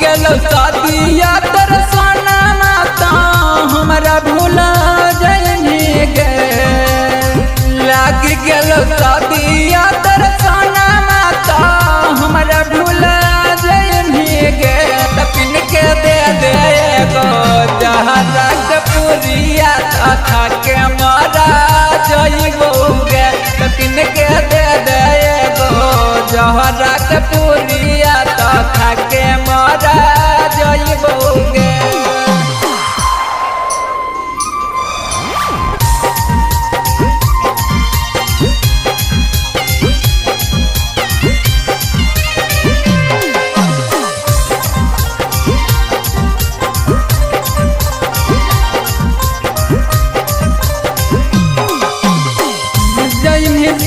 गेलो शादिया तर सोना माता हमरा भूला जाएंगे गे। लाग गेलो शादिया तर सोना माता हमरा भूला जाएंगे गे। तपिन के दे गो जहरा के पुरिया खा के मारा जाइबो गे। तपिन के दे गो जहरा के पुरिया खा के मारा जाइबो गे।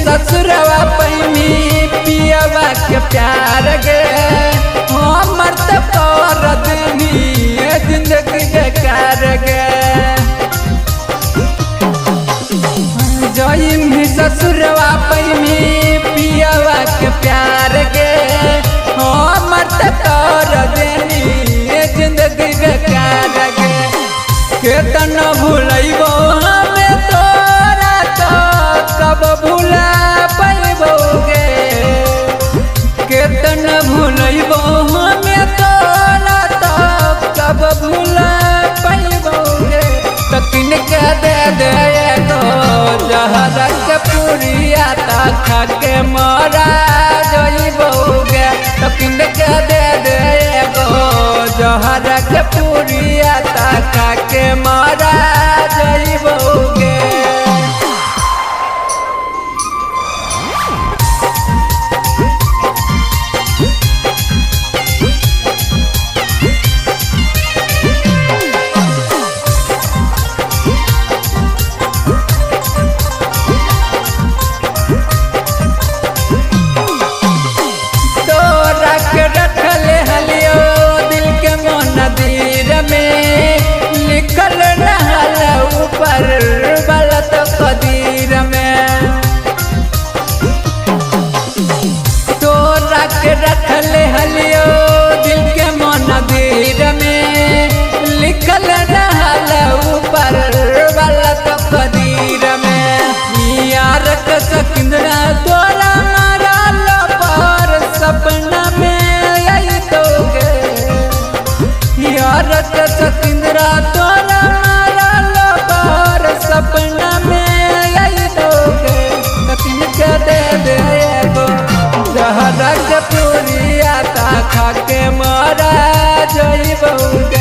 ससुरवा पैनी पियवा के प्यार गे। हमर तो कर देनी जिंदगी बेकार गे। जइम ससुरवा पैनी पियवा के प्यार गे। हमर तो कर देनी जिंदगी बेकार गे। केतन भूलैबो हमें तोरा तो कब भूला पैबो गे। केतन भूलैबो हमें तोरा तो कब भूला पैबो गे। तकिन के दे गो जहरा के पुरिया खा के मारा जाइबो गे। तकिन के दे गो जहरा के पुरिया खा के मारा जाइबो गे। रखले हलियो दिल के मोनदीर में लिखल रहल ऊपर गलत कदीर में। तोरा के रखले हलियो दिल के मोनदीर में लिखल रहल ऊपर गलत कदीर में। यार के सकिंदरा तोरा मारल पर सपना में यारत सकिंदरा तोरा मारल पर सपना में आई दोगे। तकिन के दे गो जहरा के पुरिया खा के मारा जाइबो गे।